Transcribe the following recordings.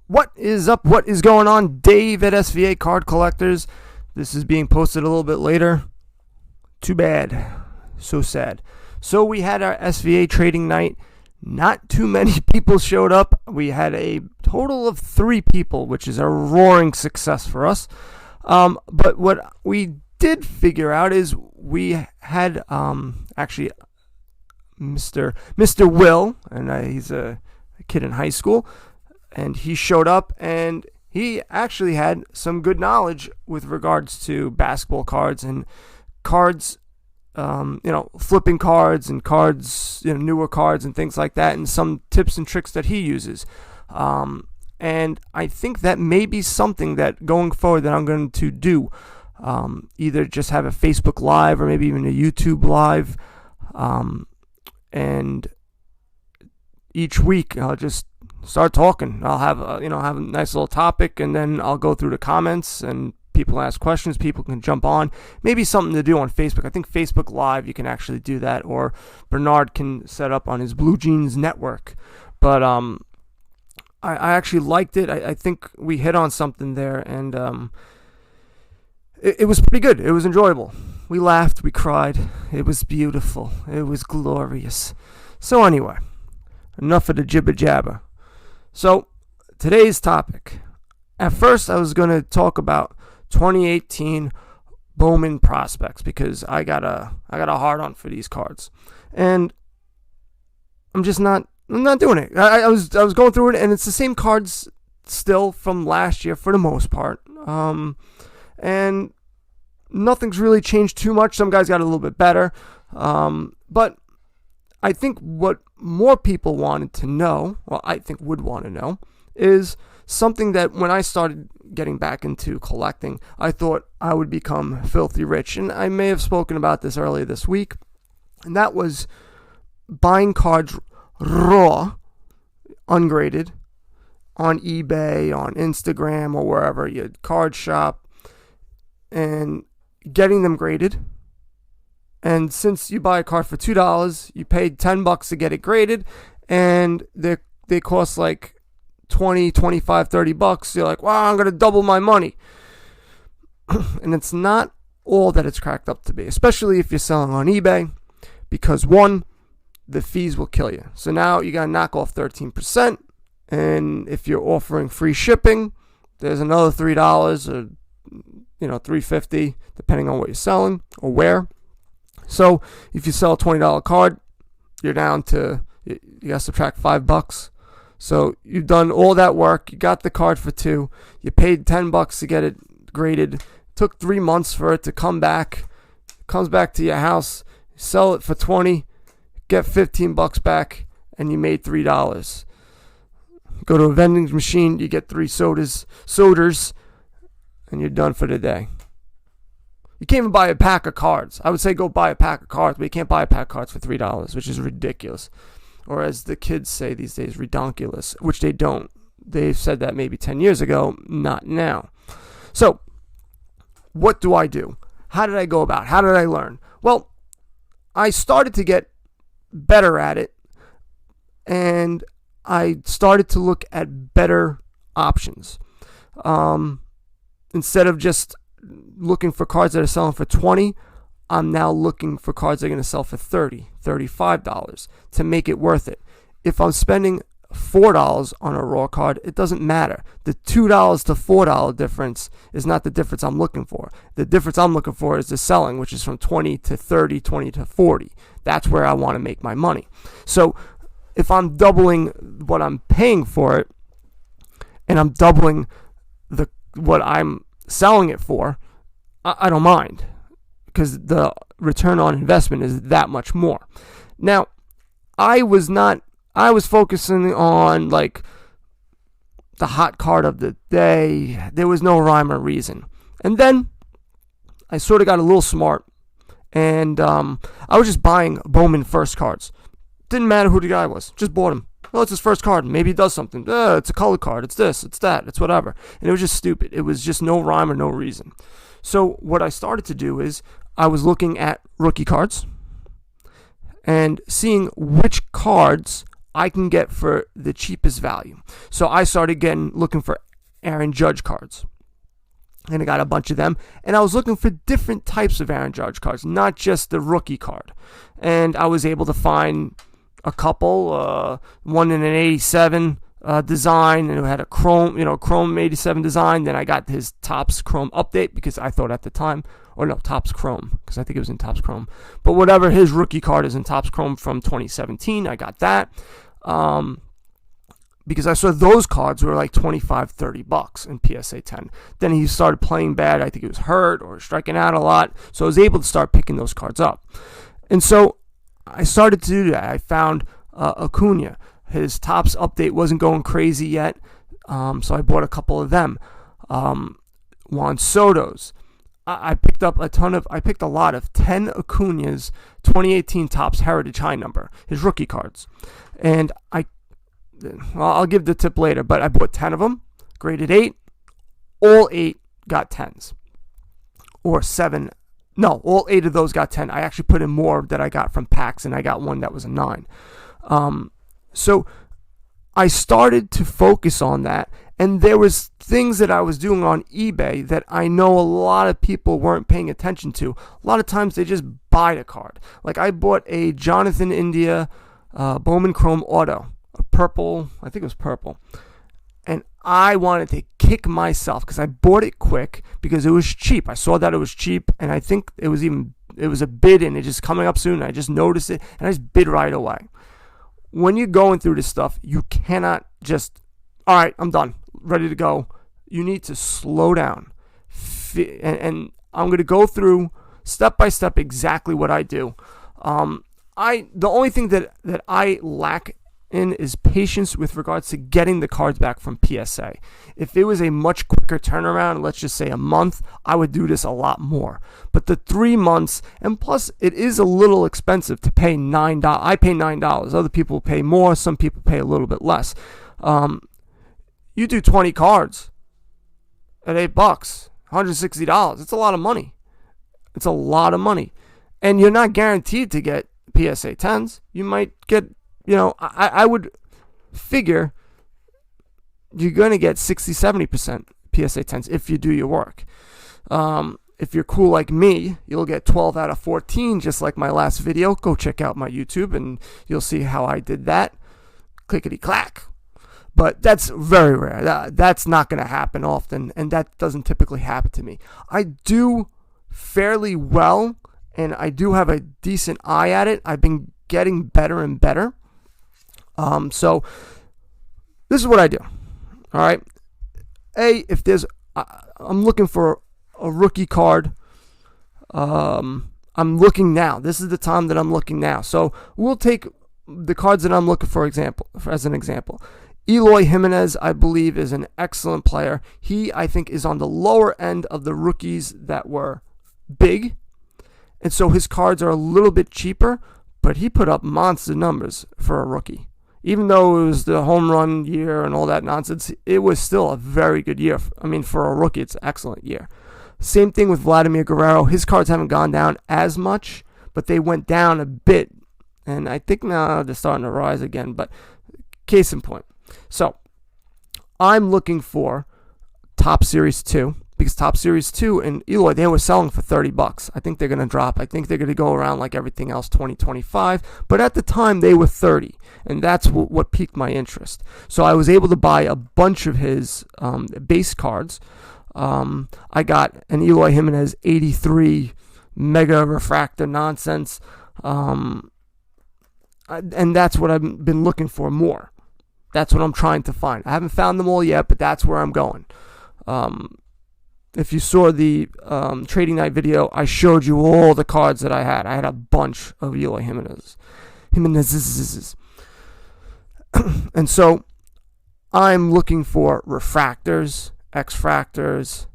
What is up? What is going on? Dave at SVA Card Collectors. This is being posted a little bit later. Too bad. So sad. So we had our SVA trading night. Not too many people showed up. We had a total of 3 people, which is a roaring success for us. But what we did figure out is we had actually Mr. Will, and he's a kid in high school. And he showed up, and he actually had some good knowledge with regards to basketball cards and cards, flipping cards and cards, newer cards and things like that, and some tips and tricks that he uses. And I think that may be something that going forward that I'm going to do. Either just have a Facebook Live or maybe even a YouTube Live. And each week I'll just start talking. I'll have have a nice little topic, and then I'll go through the comments, and people ask questions. People can jump on. Maybe something to do on Facebook. I think Facebook Live, you can actually do that, or Bernard can set up on his Blue Jeans network. But I actually liked it. I think we hit on something there, and it was pretty good. It was enjoyable. We laughed. We cried. It was beautiful. It was glorious. So anyway, enough of the jibber jabber. So, today's topic. At first, I was going to talk about 2018 Bowman prospects because I got a hard on for these cards, and I'm not doing it. I was going through it, and it's the same cards still from last year for the most part, and nothing's really changed too much. Some guys got a little bit better, but I think what more people wanted to know, well, I think would want to know, is something that when I started getting back into collecting, I thought I would become filthy rich. And I may have spoken about this earlier this week, and that was buying cards raw, ungraded, on eBay, on Instagram, or wherever, your card shop, and getting them graded. And since you buy a card for $2, you paid $10 to get it graded, and they cost like $20, $25, $30. You're like, wow, I'm going to double my money. And it's not all that it's cracked up to be, especially if you're selling on eBay, because one, the fees will kill you. So now you got to knock off 13%, and if you're offering free shipping, there's another $3 or $3.50, depending on what you're selling or where. So if you sell a $20 card, you're down to, you got to subtract $5. So you've done all that work. You got the card for $2. You paid $10 to get it graded. Took 3 months for it to come back. Comes back to your house. You sell it for $20. Get $15 back, and you made $3. Go to a vending machine. You get 3 sodas, and you're done for the day. You can't even buy a pack of cards. I would say go buy a pack of cards, but you can't buy a pack of cards for $3, which is ridiculous. Or as the kids say these days, redonkulous, which they don't. They've said that maybe 10 years ago, not now. So, what do I do? How did I go about it? How did I learn? Well, I started to get better at it, and I started to look at better options. Instead of just looking for cards that are selling for $20, I'm now looking for cards that are going to sell for $30, $35 to make it worth it. If I'm spending $4 on a raw card, it doesn't matter. The $2 to $4 difference is not the difference I'm looking for. The difference I'm looking for is the selling, which is from 20 to 30, 20 to 40. That's where I want to make my money. So if I'm doubling what I'm paying for it, and I'm doubling what I'm selling it for, I don't mind, because the return on investment is that much more. Now, I was focusing on like the hot card of the day. There was no rhyme or reason. And then I sort of got a little smart, and I was just buying Bowman first cards. Didn't matter who the guy was, just bought him. Well, it's his first card. Maybe he does something. It's a color card. It's this. It's that. It's whatever. And it was just stupid. It was just no rhyme or no reason. So what I started to do is I was looking at rookie cards and seeing which cards I can get for the cheapest value. So I started looking for Aaron Judge cards. And I got a bunch of them. And I was looking for different types of Aaron Judge cards, not just the rookie card. And I was able to find a couple, one in an 87 design, and it had a Chrome 87 design. Then I got his Topps Chrome update, because I thought at the time, or no, Topps Chrome, because I think it was in Topps Chrome. But whatever, his rookie card is in Topps Chrome from 2017. I got that. Because I saw those cards were like $25-$30 in PSA 10. Then he started playing bad. I think he was hurt or striking out a lot. So I was able to start picking those cards up. And so I started to do that. I found Acuna. His Topps update wasn't going crazy yet. So I bought a couple of them. Juan Soto's. I picked a lot of 10 Acuna's 2018 Topps Heritage High number, his rookie cards. And I'll give the tip later, but I bought 10 of them, graded 8. All 8 got 10s. Or 7. No, all 8 of those got 10. I actually put in more that I got from packs, and I got one that was a 9. So I started to focus on that, and there was things that I was doing on eBay that I know a lot of people weren't paying attention to. A lot of times they just buy the card. Like I bought a Jonathan India Bowman Chrome Auto. A purple, I think it was purple. And I wanted to kick myself because I bought it quick because it was cheap. I saw that it was cheap, and I think it was a bid, and it's just coming up soon. I just noticed it, and I just bid right away. When you're going through this stuff, you cannot just, all right, I'm done, ready to go. You need to slow down. And I'm going to go through step by step exactly what I do. The only thing that I lack in is patience with regards to getting the cards back from PSA. If it was a much quicker turnaround, let's just say a month, I would do this a lot more. But the 3 months, and plus it is a little expensive to pay $9. I pay $9. Other people pay more. Some people pay a little bit less. You do 20 cards at $8, $160. It's a lot of money. It's a lot of money. And you're not guaranteed to get PSA 10s. You might get, I would figure you're going to get 60-70% PSA 10s if you do your work. If you're cool like me, you'll get 12 out of 14, just like my last video. Go check out my YouTube, and you'll see how I did that. Clickety-clack. But that's very rare. That's not going to happen often, and that doesn't typically happen to me. I do fairly well, and I do have a decent eye at it. I've been getting better and better. So this is what I do. All right. If there's, I'm looking for a rookie card. I'm looking now. This is the time that I'm looking now. So we'll take the cards that I'm looking for as an example. Eloy Jimenez, I believe, is an excellent player. He, I think, is on the lower end of the rookies that were big. And so his cards are a little bit cheaper, but he put up monster numbers for a rookie. Even though it was the home run year and all that nonsense, it was still a very good year. I mean, for a rookie, it's an excellent year. Same thing with Vladimir Guerrero. His cards haven't gone down as much, but they went down a bit. And I think now they're starting to rise again, but case in point. So, I'm looking for Topps Series 2, because Topps Series 2 and Eloy, they were selling for $30. I think they're going to drop. I think they're going to go around like everything else, 20, 25. But at the time, they were 30, and that's what piqued my interest. So I was able to buy a bunch of his base cards. I got an Eloy Jimenez 83 Mega Refractor nonsense, and that's what I've been looking for more. That's what I'm trying to find. I haven't found them all yet, but that's where I'm going. If you saw the Trading Night video, I showed you all the cards that I had. I had a bunch of Eloy Jimenez. And so I'm looking for refractors, X-fractors,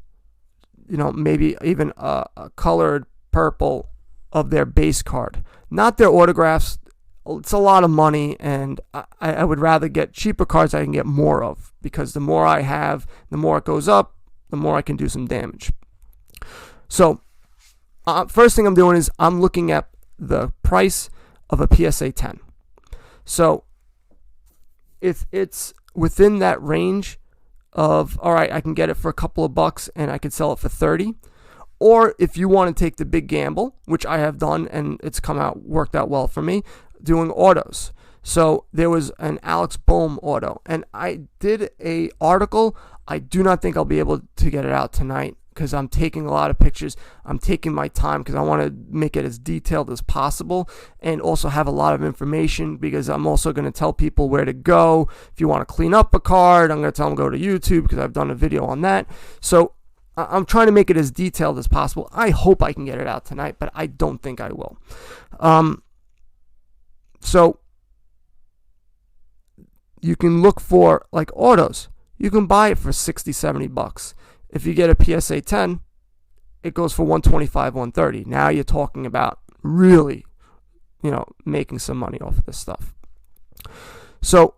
maybe even a colored purple of their base card. Not their autographs. It's a lot of money, and I would rather get cheaper cards I can get more of, because the more I have, the more it goes up, the more I can do some damage. So, first thing I'm doing is I'm looking at the price of a PSA 10. So, if it's within that range of, all right, I can get it for a couple of bucks and I could sell it for 30. Or if you want to take the big gamble, which I have done and it's worked out well for me, doing autos. So there was an Alex Bohm auto, and I did a article. I do not think I'll be able to get it out tonight because I'm taking a lot of pictures. I'm taking my time because I want to make it as detailed as possible and also have a lot of information, because I'm also going to tell people where to go. If you want to clean up a card, I'm going to tell them go to YouTube because I've done a video on that. So I'm trying to make it as detailed as possible. I hope I can get it out tonight, but I don't think I will. So you can look for like autos. You can buy it for 60, 70 bucks. If you get a PSA 10, it goes for 125, 130. Now you're talking about really, making some money off of this stuff. So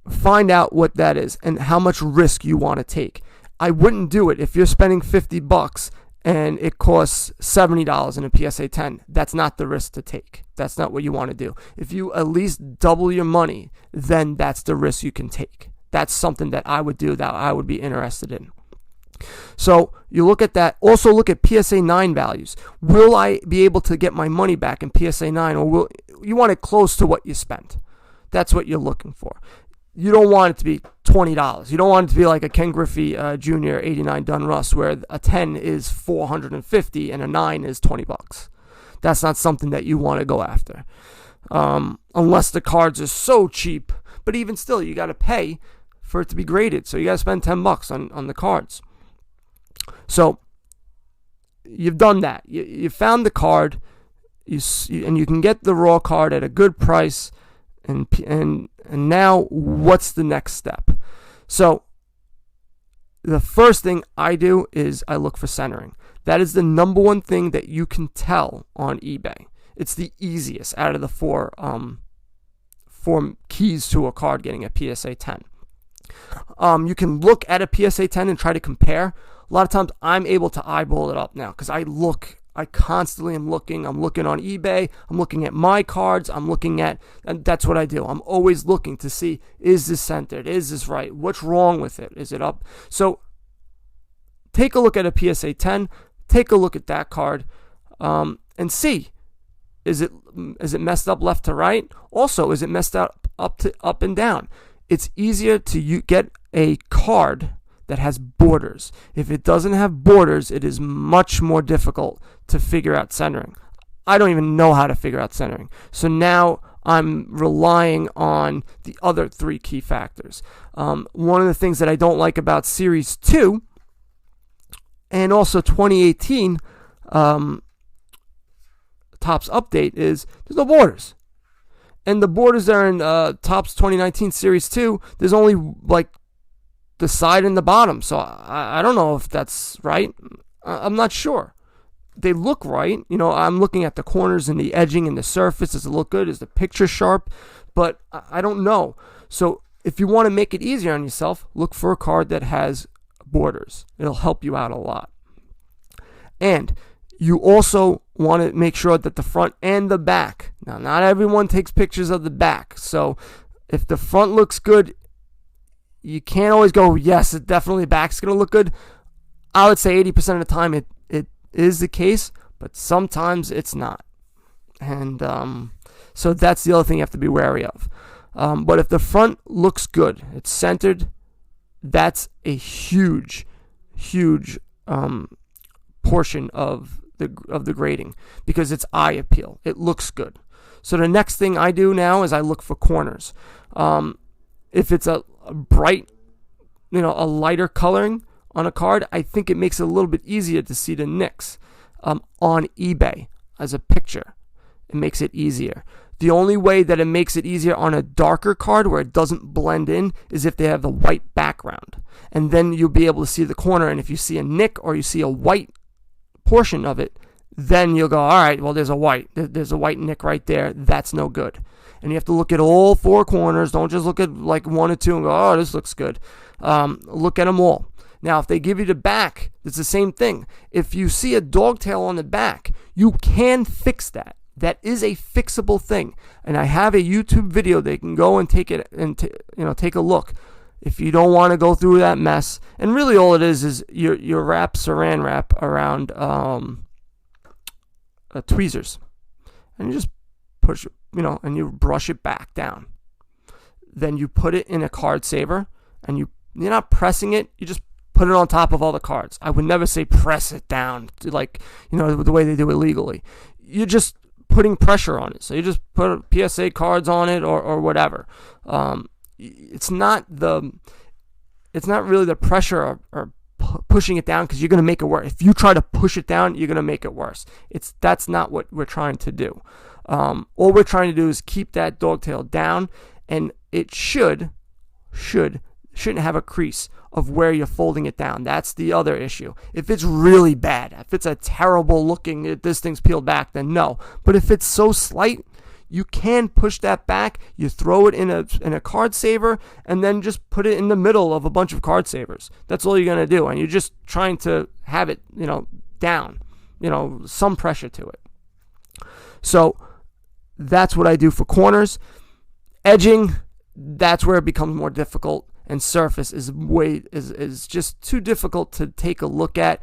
find out what that is and how much risk you want to take. I wouldn't do it if you're spending 50 bucks and it costs $70 in a PSA 10. That's not the risk to take. That's not what you want to do. If you at least double your money, then that's the risk you can take. That's something that I would do, that I would be interested in. So you look at that. Also look at PSA 9 values. Will I be able to get my money back in PSA 9, or you want it close to what you spent? That's what you're looking for. You don't want it to be $20. You don't want it to be like a Ken Griffey Jr. 89 Donruss, where a 10 is $450 and a 9 is 20 bucks. That's not something that you want to go after, unless the cards are so cheap. But even still, you got to pay for it to be graded, so you got to spend 10 bucks on the cards. So you've done that. You found the card, and you can get the raw card at a good price. And now what's the next step? So the first thing I do is I look for centering. That is the number one thing that you can tell on eBay. It's the easiest out of the four keys to a card getting a PSA 10. You can look at a PSA 10 and try to compare. A lot of times I'm able to eyeball it up now because I constantly am looking. I'm looking on eBay. I'm looking at my cards. And that's what I do. I'm always looking to see, is this centered? Is this right? What's wrong with it? Is it up? So take a look at a PSA 10. Take a look at that card and see, is it messed up left to right? Also, is it messed up and down? It's easier to get a card that has borders. If it doesn't have borders, it is much more difficult to figure out centering. I don't even know how to figure out centering. So I'm relying on the other three key factors. One of the things that I don't like about Series 2 and also 2018 Topps update is there's no borders. And the borders that are in Topps 2019 Series 2, there's only like the side and the bottom. So I don't know if that's right. I'm not sure. They look right. I'm looking at the corners and the edging and the surface. Does it look good? Is the picture sharp? But I don't know. So if you want to make it easier on yourself, look for a card that has borders. It'll help you out a lot. And you also want to make sure that the front and the back. Now, not everyone takes pictures of the back. So if the front looks good, you can't always go, yes, definitely the back's going to look good. I would say 80% of the time it is the case, but sometimes it's not. And so that's the other thing you have to be wary of. But if the front looks good, it's centered, that's a huge portion of the grading, because it's eye appeal. It looks good. So the next thing I do now is I look for corners. If it's a bright, a lighter coloring on a card, I think it makes it a little bit easier to see the nicks on eBay as a picture. It makes it easier. The only way that it makes it easier on a darker card where it doesn't blend in is if they have the white background. And then you'll be able to see the corner, and if you see a nick or you see a white portion of it, then you'll go, all right, well, there's a white nick right there. That's no good. And you have to look at all four corners. Don't just look at like one or two and go, oh, this looks good. Look at them all. Now, if they give you the back, it's the same thing. If you see a dog tail on the back, you can fix that. That is a fixable thing, and I have a YouTube video they can go and take it and take a look. If you don't want to go through that mess, and really all it is you wrap Saran wrap around tweezers, and you just push it, and you brush it back down. Then you put it in a card saver, and you're not pressing it. You just put it on top of all the cards. I would never say press it down like the way they do it legally. You're just putting pressure on it. So you just put PSA cards on it or whatever. It's not really the pressure or pushing it down, because you're going to make it worse. If you try to push it down, you're going to make it worse. That's not what we're trying to do. All we're trying to do is keep that dog tail down, and it shouldn't have a crease of where you're folding it down. That's the other issue. If it's really bad, if it's a terrible looking, this thing's peeled back, then no. But if it's so slight, you can push that back. You throw it in a card saver, and then just put it in the middle of a bunch of card savers. That's all you're gonna do, and you're just trying to have it, down, some pressure to it. So that's what I do for corners. Edging, that's where it becomes more difficult. And surface is just too difficult to take a look at.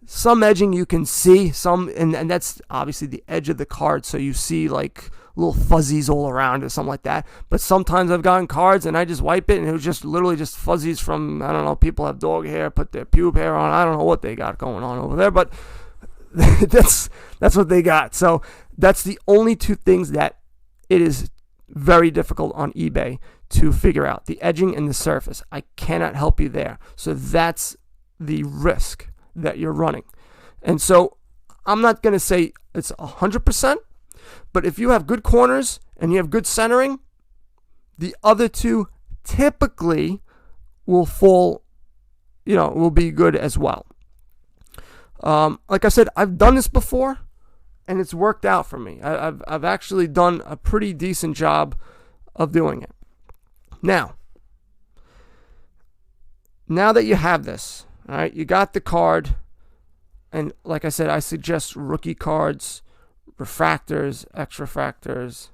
Some edging you can see, and that's obviously the edge of the card, so you see like little fuzzies all around or something like that. But sometimes I've gotten cards and I just wipe it, and it was just literally just fuzzies from, I don't know, people have dog hair, put their pube hair on. I don't know what they got going on over there, but that's what they got. So that's the only two things that it is very difficult on eBay to figure out, the edging and the surface. I cannot help you there. So that's the risk that you're running. And so I'm not going to say it's 100%, but if you have good corners and you have good centering, the other two typically will fall, will be good as well. Like I said, I've done this before, and it's worked out for me. I've actually done a pretty decent job of doing it. Now that you have this, all right, you got the card, and like I said, I suggest rookie cards, refractors, X-refractors,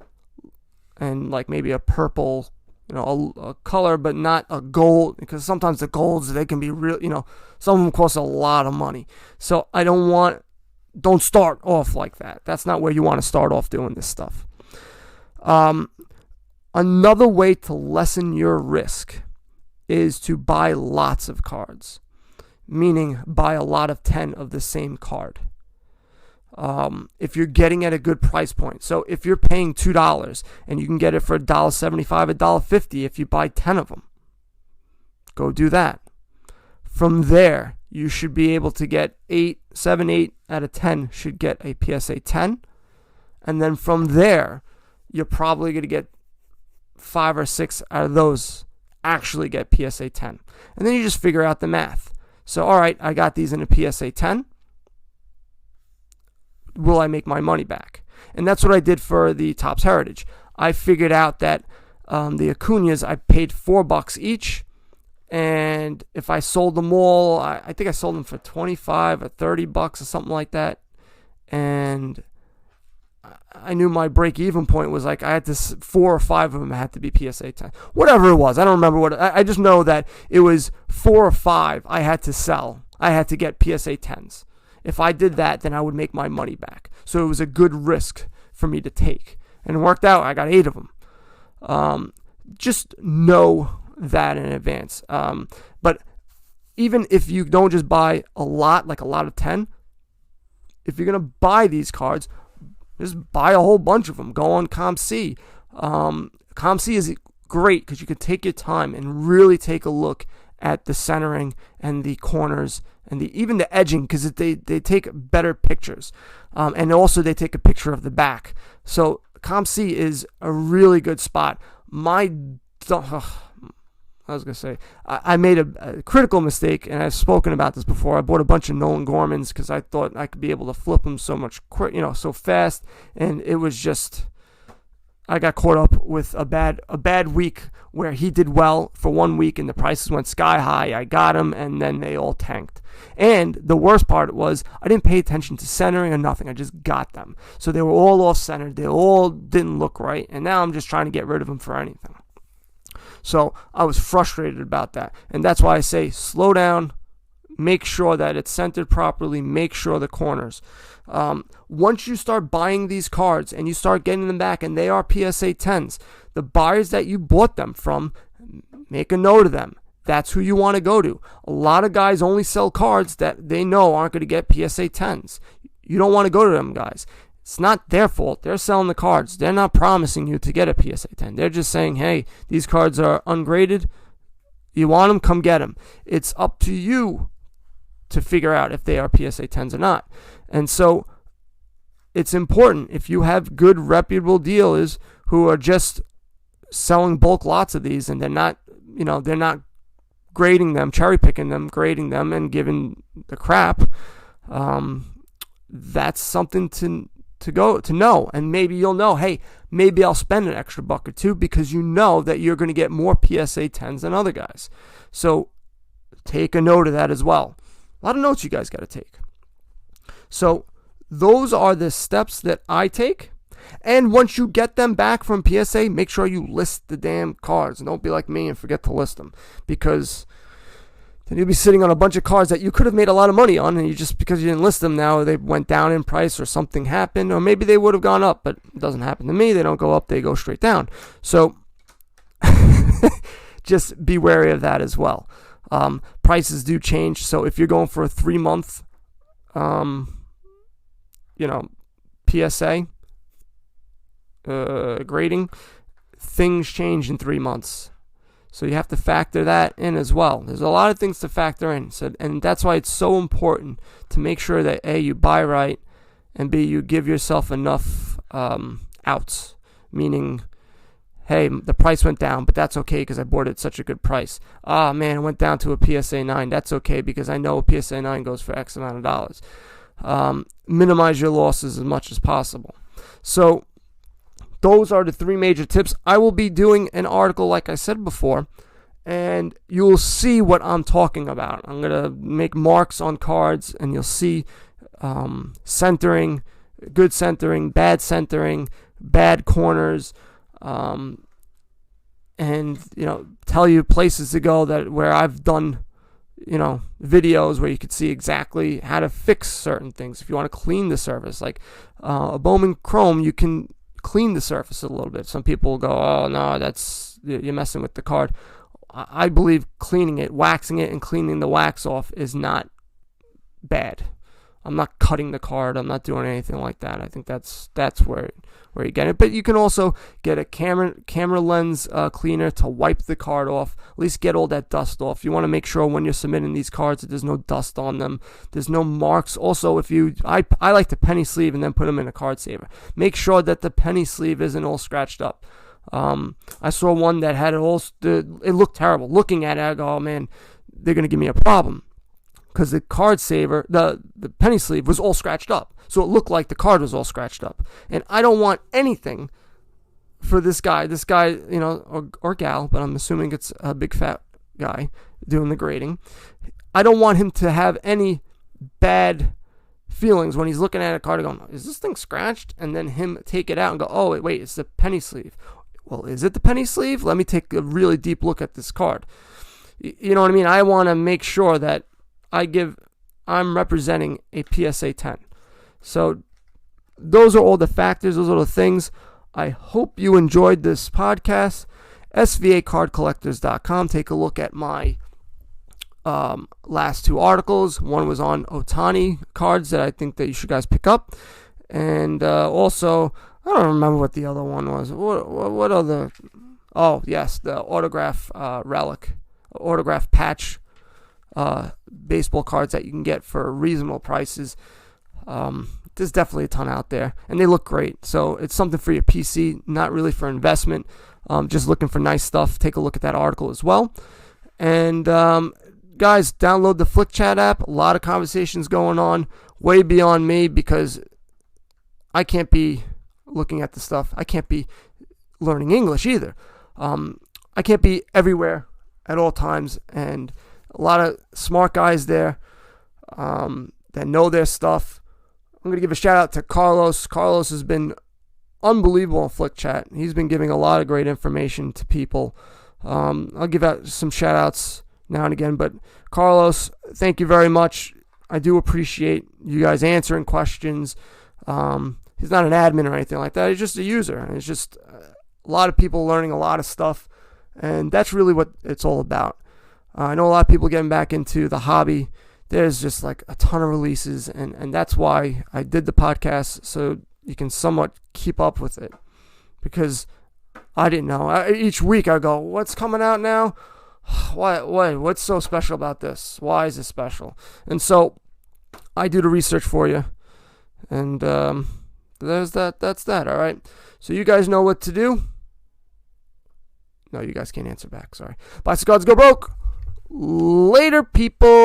and like maybe a purple, a color, but not a gold, because sometimes the golds, they can be real, some of them cost a lot of money. So don't start off like that. That's not where you want to start off doing this stuff. Another way to lessen your risk is to buy lots of cards, meaning buy a lot of 10 of the same card. If you're getting at a good price point. So if you're paying $2 and you can get it for $1.75, $1.50 if you buy 10 of them, go do that. From there, you should be able to get 7, 8 out of 10 should get a PSA 10. And then from there, you're probably going to get 5 or 6 out of those actually get PSA 10. And then you just figure out the math. So, all right, I got these in a PSA 10. Will I make my money back? And that's what I did for the Topps Heritage. I figured out that the Acuñas, I paid $4 each. And if I sold them all, I think I sold them for $25 or $30 or something like that. And I knew my break-even point was like I had to 4 or 5 of them had to be PSA 10, whatever it was. I don't remember what. I just know that it was 4 or 5 I had to sell. I had to get PSA 10s. If I did that, then I would make my money back. So it was a good risk for me to take, and it worked out. I got 8 of them. Just know that in advance. But even if you don't just buy a lot, like a lot of 10, if you're gonna buy these cards, just buy a whole bunch of them. Go on COMC. COMC is great because you can take your time and really take a look at the centering and the corners and even the edging, because they take better pictures. And also they take a picture of the back. So COMC is a really good spot. I made a critical mistake, and I've spoken about this before. I bought a bunch of Nolan Gormans because I thought I could be able to flip them so much quick, so fast, and it was just I got caught up with a bad week where he did well for 1 week and the prices went sky high. I got him and then they all tanked. And the worst part was I didn't pay attention to centering or nothing. I just got them. So they were all off-centered. They all didn't look right. And now I'm just trying to get rid of them for anything. So I was frustrated about that. And that's why I say slow down. Make sure that it's centered properly. Make sure the corners. Once you start buying these cards and you start getting them back and they are PSA 10s, the buyers that you bought them from, make a note of them. That's who you want to go to. A lot of guys only sell cards that they know aren't going to get PSA 10s. You don't want to go to them guys. It's not their fault. They're selling the cards. They're not promising you to get a PSA 10. They're just saying, hey, these cards are ungraded. You want them? Come get them. It's up to you to figure out if they are PSA 10s or not. And so it's important if you have good reputable dealers who are just selling bulk lots of these and they're not grading them, cherry picking them, grading them and giving the crap. That's something to know. And maybe you'll know, hey, maybe I'll spend an extra $1 or $2 because you know that you're going to get more PSA 10s than other guys. So take a note of that as well. A lot of notes you guys got to take. So those are the steps that I take. And once you get them back from PSA, make sure you list the damn cards. And don't be like me and forget to list them. Because then you'll be sitting on a bunch of cards that you could have made a lot of money on. And because you didn't list them, now they went down in price or something happened. Or maybe they would have gone up. But it doesn't happen to me. They don't go up. They go straight down. So just be wary of that as well. Prices do change. So if you're going for a 3-month, PSA grading, things change in 3 months. So you have to factor that in as well. There's a lot of things to factor in. And that's why it's so important to make sure that A, you buy right, and B, you give yourself enough outs. Meaning, hey, the price went down, but that's okay because I bought it at such a good price. Ah, man, it went down to a PSA 9. That's okay because I know a PSA 9 goes for X amount of dollars. Minimize your losses as much as possible. So those are the 3 major tips. I will be doing an article, like I said before, and you'll see what I'm talking about. I'm going to make marks on cards, and you'll see centering, good centering, bad corners, and tell you places to go where I've done videos where you could see exactly how to fix certain things. If you want to clean the surface, like a Bowman Chrome, you can clean the surface a little bit. Some people will go, oh no, you're messing with the card. I believe cleaning it, waxing it, and cleaning the wax off is not bad. I'm not cutting the card. I'm not doing anything like that. I think that's where you get it. But you can also get a camera lens cleaner to wipe the card off. At least get all that dust off. You want to make sure when you're submitting these cards that there's no dust on them. There's no marks. Also, I like to penny sleeve and then put them in a card saver. Make sure that the penny sleeve isn't all scratched up. I saw one that had it looked terrible. Looking at it, I go, oh man, they're gonna give me a problem. Because the card saver, the penny sleeve was all scratched up. So it looked like the card was all scratched up. And I don't want anything for this guy, or gal, but I'm assuming it's a big fat guy doing the grading. I don't want him to have any bad feelings when he's looking at a card and going, is this thing scratched? And then him take it out and go, oh, wait, it's the penny sleeve. Well, is it the penny sleeve? Let me take a really deep look at this card. You know what I mean? I want to make sure that I'm representing a PSA 10. So those are all the factors. Those are the things. I hope you enjoyed this podcast. SVAcardcollectors.com. Take a look at my last 2 articles. One was on Ohtani cards that I think that you should guys pick up. And also, I don't remember what the other one was. What other? Oh, yes, the autograph relic, autograph patch. Baseball cards that you can get for reasonable prices. There's definitely a ton out there, and they look great. So it's something for your PC, not really for investment. Just looking for nice stuff. Take a look at that article as well. And guys, download the Flick Chat app. A lot of conversations going on, way beyond me, because I can't be looking at the stuff. I can't be learning English either. I can't be everywhere at all times, and a lot of smart guys there that know their stuff. I'm going to give a shout out to Carlos. Carlos has been unbelievable on Flick Chat. He's been giving a lot of great information to people. I'll give out some shout outs now and again, but Carlos, thank you very much. I do appreciate you guys answering questions. He's not an admin or anything like that. He's just a user. And it's just a lot of people learning a lot of stuff, and that's really what it's all about. I know a lot of people getting back into the hobby. There's just like a ton of releases, and that's why I did the podcast, so you can somewhat keep up with it, because I didn't know. Each week I go, what's coming out now? What's so special about this? Why is it special? And so I do the research for you, and there's that. That's that. All right. So you guys know what to do. No, you guys can't answer back. Sorry. Bye, Scots. Go broke. Later, people.